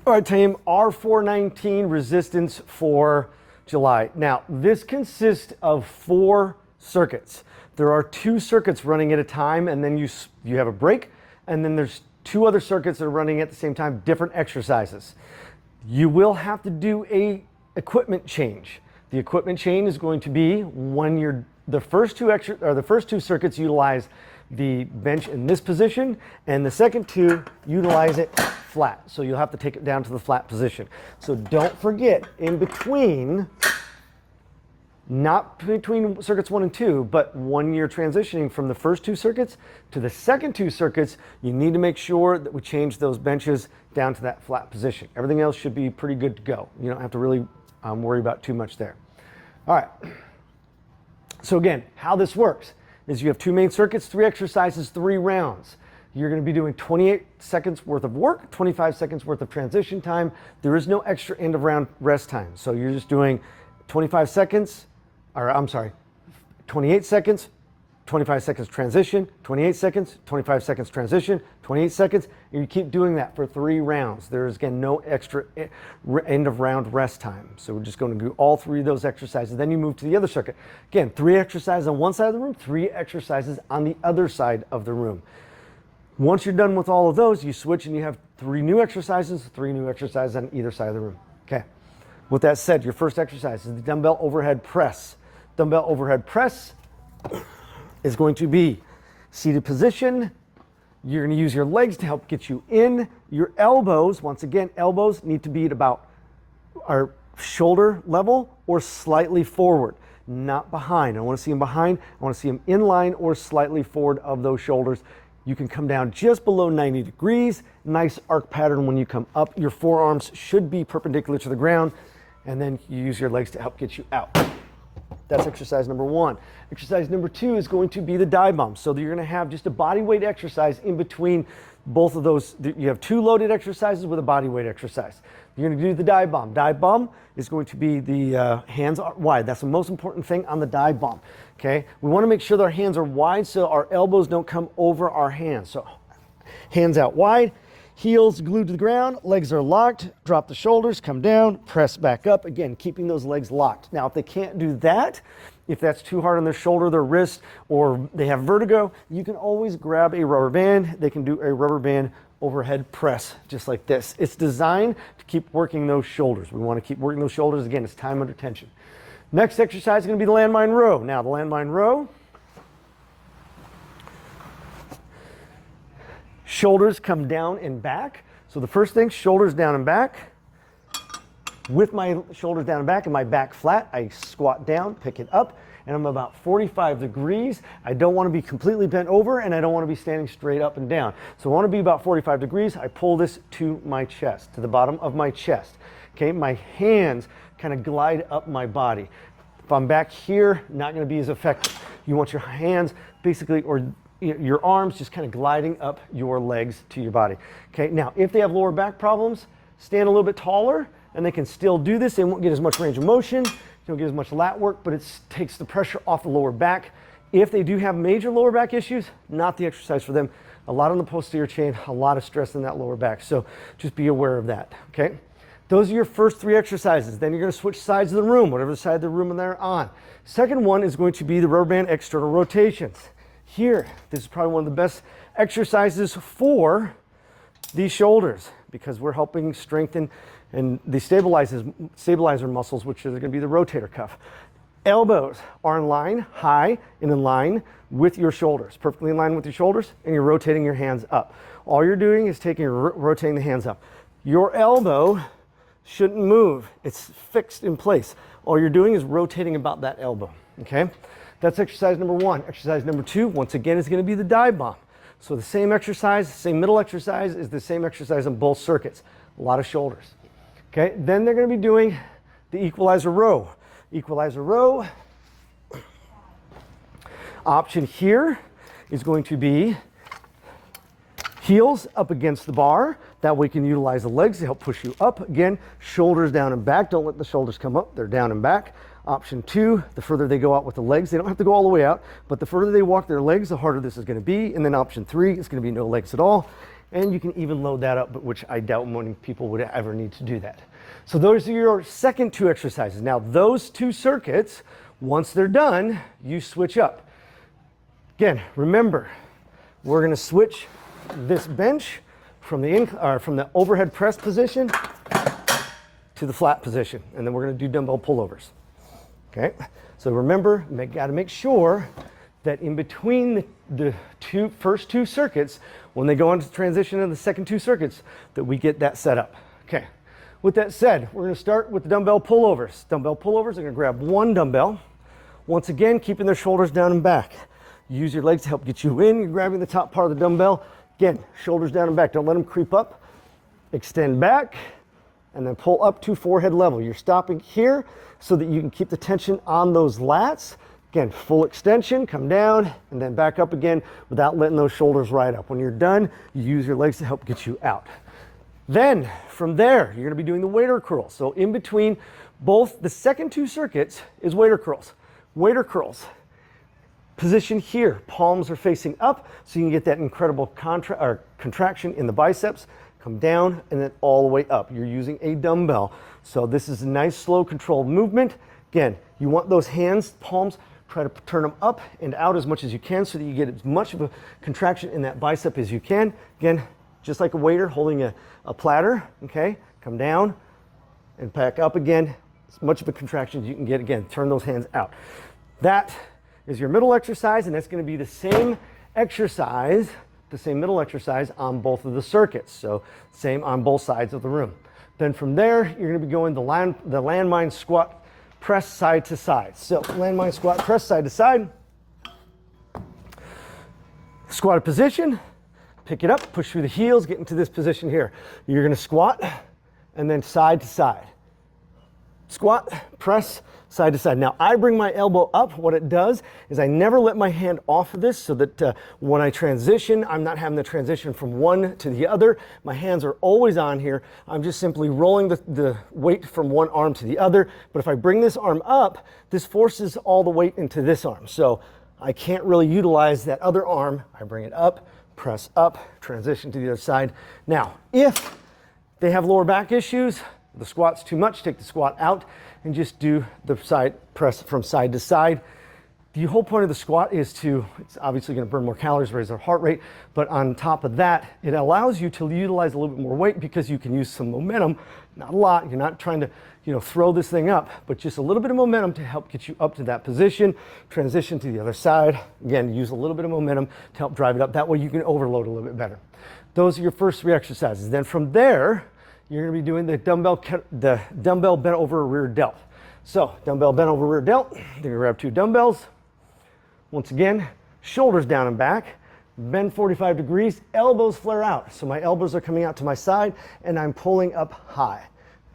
All right, team, R419 resistance for July. Now, this consists of 4 circuits. There are 2 circuits running at a time, and then you have a break, and then there's 2 other circuits that are running at the same time, different exercises. You will have to do a equipment change. The equipment change is going to be when the first two circuits utilize the bench in this position, and the second 2 utilize it flat. So you'll have to take it down to the flat position. So don't forget, in between, not between circuits 1 and 2, but when you're transitioning from the first 2 circuits to the second 2 circuits, you need to make sure that we change those benches down to that flat position. Everything else should be pretty good to go. You don't have to really worry about too much there. All right. So again, how this works is you have 2 main circuits, 3 exercises, 3 rounds. You're going to be doing 28 seconds worth of work, 25 seconds worth of transition time. There is no extra end of round rest time. So you're just doing 28 seconds, 25 seconds transition, 28 seconds, 25 seconds transition, 28 seconds, and you keep doing that for 3 rounds. There is, again, no extra end of round rest time. So we're just going to do all 3 of those exercises. Then you move to the other circuit. Again, 3 exercises on one side of the room, 3 exercises on the other side of the room. Once you're done with all of those, you switch and you have 3 new exercises, 3 new exercises on either side of the room. Okay. With that said, your first exercise is the dumbbell overhead press. Dumbbell overhead press is going to be seated position. You're going to use your legs to help get you in. Your elbows, once again, elbows need to be at about our shoulder level or slightly forward, not behind. I don't want to see them behind. I want to see them in line or slightly forward of those shoulders. You can come down just below 90 degrees. Nice arc pattern when you come up. Your forearms should be perpendicular to the ground, and then you use your legs to help get you out. That's exercise number 1. Exercise number 2 is going to be the dive bomb. So you're going to have just a body weight exercise in between both of those. You have 2 loaded exercises with a body weight exercise. You're going to do the dive bomb. Dive bomb is going to be the hands wide. That's the most important thing on the dive bomb. Okay, we want to make sure that our hands are wide so our elbows don't come over our hands. So hands out wide, heels glued to the ground, legs are locked, drop the shoulders, come down, press back up. Again, keeping those legs locked. Now, if they can't do that, if that's too hard on their shoulder, their wrist, or they have vertigo, you can always grab a rubber band. They can do a rubber band overhead press, just like this. It's designed to keep working those shoulders. We want to keep working those shoulders. Again, it's time under tension. Next exercise is going to be the landmine row. Now, the landmine row, shoulders come down and back. So the first thing, shoulders down and back. With my shoulders down and back and my back flat, I squat down, pick it up, and I'm about 45 degrees. I don't want to be completely bent over, and I don't want to be standing straight up and down. So I want to be about 45 degrees. I pull this to my chest, to the bottom of my chest. Okay, my hands kind of glide up my body. If I'm back here, not going to be as effective. You want your hands basically, or your arms just kind of gliding up your legs to your body. Okay, now if they have lower back problems, stand a little bit taller and they can still do this. They won't get as much range of motion, they don't get as much lat work, but it takes the pressure off the lower back. If they do have major lower back issues, not the exercise for them. A lot on the posterior chain, a lot of stress in that lower back. So just be aware of that, okay? Those are your first 3 exercises. Then you're going to switch sides of the room, whatever side of the room they're on. Second one is going to be the rubber band external rotations. Here, this is probably one of the best exercises for these shoulders because we're helping strengthen and the stabilizer muscles, which are going to be the rotator cuff. Elbows are in line, high and in line with your shoulders, perfectly in line with your shoulders, and you're rotating your hands up. All you're doing is rotating the hands up. Your elbow shouldn't move. It's fixed in place. All you're doing is rotating about that elbow, okay? That's exercise number 1. Exercise number 2, once again, is going to be the dive bomb. So the same exercise, same middle exercise is the same exercise on both circuits. A lot of shoulders, okay? Then they're going to be doing the equalizer row. Equalizer row. Option here is going to be heels up against the bar. That way you can utilize the legs to help push you up. Again, shoulders down and back. Don't let the shoulders come up. They're down and back. Option 2, the further they go out with the legs, they don't have to go all the way out, but the further they walk their legs, the harder this is going to be. And then option 3 is going to be no legs at all. And you can even load that up, but which I doubt many people would ever need to do that. So those are your second 2 exercises. Now those 2 circuits, once they're done, you switch up. Again, remember, we're going to switch this bench from the overhead press position to the flat position, and then we're going to do dumbbell pullovers. Okay, so remember, got to make sure that in between the first two circuits, when they go into transition to the second 2 circuits, that we get that set up. Okay, with that said, we're going to start with the dumbbell pullovers. Dumbbell pullovers, I'm going to grab 1 dumbbell. Once again, keeping their shoulders down and back. Use your legs to help get you in. You're grabbing the top part of the dumbbell. Again, shoulders down and back. Don't let them creep up. Extend back and then pull up to forehead level. You're stopping here so that you can keep the tension on those lats. Again, full extension, come down and then back up again without letting those shoulders ride up. When you're done, you use your legs to help get you out. Then from there, you're going to be doing the waiter curls. So in between both the second 2 circuits is waiter curls. Waiter curls. Position here, palms are facing up so you can get that incredible contraction in the biceps. Come down and then all the way up. You're using a dumbbell. So this is a nice, slow, controlled movement. Again, you want those hands, palms, try to turn them up and out as much as you can so that you get as much of a contraction in that bicep as you can. Again, just like a waiter holding a platter, okay? Come down and back up again. As much of a contraction as you can get. Again, turn those hands out. That is your middle exercise, and that's going to be the same exercise, the same middle exercise on both of the circuits. So same on both sides of the room. Then from there, you're going to be going the landmine squat press side to side. So landmine squat press side to side. Squatted position, pick it up, push through the heels, get into this position here. You're going to squat and then side to side. Squat, press, side to side. Now I bring my elbow up. What it does is I never let my hand off of this so that when I transition, I'm not having the transition from one to the other. My hands are always on here. I'm just simply rolling the weight from one arm to the other. But if I bring this arm up, this forces all the weight into this arm. So I can't really utilize that other arm. I bring it up, press up, transition to the other side. Now, if they have lower back issues, the squat's too much, take the squat out and just do the side press from side to side. The whole point of the squat is it's obviously going to burn more calories, raise our heart rate, but on top of that, it allows you to utilize a little bit more weight because you can use some momentum, not a lot. You're not trying to, throw this thing up, but just a little bit of momentum to help get you up to that position, transition to the other side. Again, use a little bit of momentum to help drive it up. That way you can overload a little bit better. Those are your first 3 exercises. Then from there, you're going to be doing the dumbbell bent over rear delt. So dumbbell bent over rear delt. Then you grab 2 dumbbells. Once again, shoulders down and back. Bend 45 degrees. Elbows flare out. So my elbows are coming out to my side and I'm pulling up high.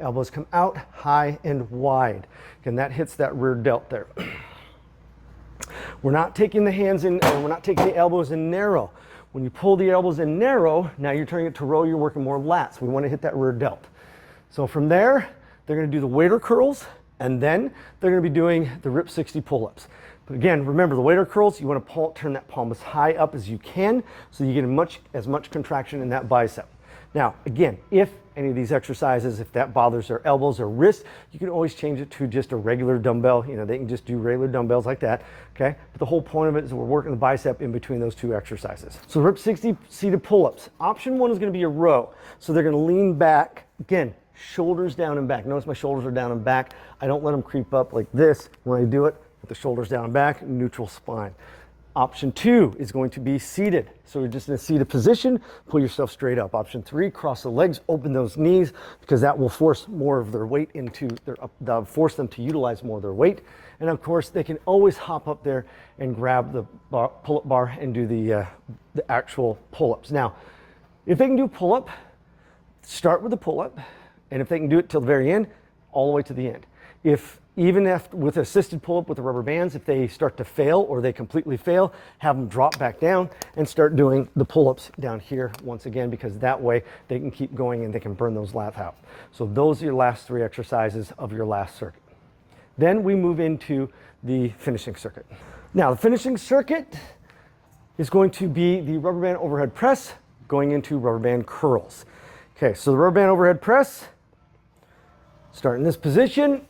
Elbows come out high and wide. Again, that hits that rear delt there. We're not taking the hands in, or we're not taking the elbows in narrow. When you pull the elbows in narrow, now you're turning it to row, you're working more lats. We want to hit that rear delt. So from there, they're going to do the waiter curls, and then they're going to be doing the rip 60 pull-ups. But again, remember the waiter curls, you want to turn that palm as high up as you can so you get as much contraction in that bicep. Now, again, if any of these exercises, if that bothers their elbows or wrists, you can always change it to just a regular dumbbell. They can just do regular dumbbells like that, okay? But the whole point of it is we're working the bicep in between those 2 exercises. So rip 60 seated pull-ups. Option 1 is going to be a row. So they're going to lean back, again, shoulders down and back. Notice my shoulders are down and back. I don't let them creep up like this when I do it, with the shoulders down and back, neutral spine. Option 2 is going to be seated. So you're just in a seated position, pull yourself straight up. Option 3, cross the legs, open those knees, because that will force more of their weight that'll force them to utilize more of their weight. And of course, they can always hop up there and grab the pull-up bar and do the actual pull-ups. Now, if they can do pull-up, start with the pull-up, and if they can do it till the very end, all the way to the end. Even with assisted pull-up with the rubber bands, if they start to fail or they completely fail, have them drop back down and start doing the pull-ups down here once again, because that way they can keep going and they can burn those lats out. So those are your last 3 exercises of your last circuit. Then we move into the finishing circuit. Now the finishing circuit is going to be the rubber band overhead press, going into rubber band curls. Okay, so the rubber band overhead press, start in this position,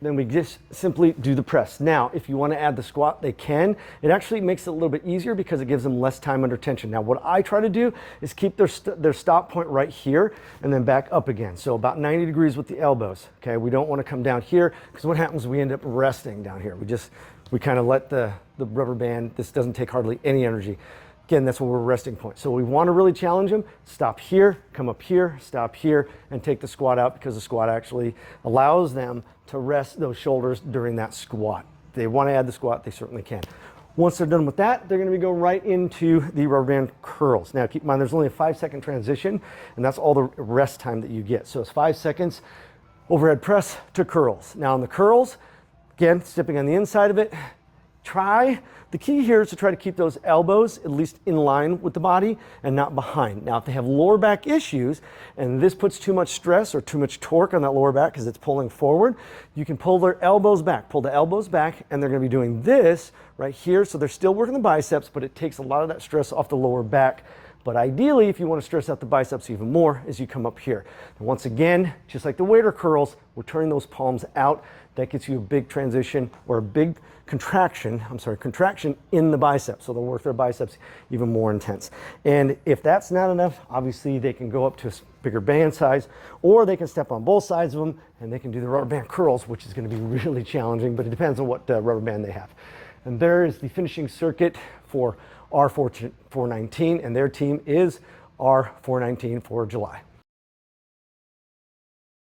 then we just simply do the press. Now, if you want to add the squat, they can. It actually makes it a little bit easier because it gives them less time under tension. Now, what I try to do is keep their stop point right here and then back up again. So about 90 degrees with the elbows. Okay, we don't want to come down here because what happens is we end up resting down here. We kind of let the rubber band, this doesn't take hardly any energy. Again, that's where we're resting point. So we want to really challenge them. Stop here, come up here, stop here, and take the squat out because the squat actually allows them to rest those shoulders during that squat. If they want to add the squat, they certainly can. Once they're done with that, they're going to go right into the rubber band curls. Now, keep in mind, there's only a 5-second transition, and that's all the rest time that you get. So it's 5 seconds, overhead press to curls. Now on the curls, again, stepping on the inside of it, the key here is to try to keep those elbows at least in line with the body and not behind. Now, if they have lower back issues and this puts too much stress or too much torque on that lower back because it's pulling forward, you can pull their elbows back, pull the elbows back, and they're going to be doing this right here. So they're still working the biceps, but it takes a lot of that stress off the lower back. But ideally, if you want to stress out the biceps even more, is you come up here. And once again, just like the waiter curls, we're turning those palms out. That gets you a big transition or a big contraction in the biceps. So they'll work their biceps even more intense. And if that's not enough, obviously they can go up to a bigger band size, or they can step on both sides of them and they can do the rubber band curls, which is going to be really challenging, but it depends on what rubber band they have. And there is the finishing circuit for R419, and their team is R419 for July.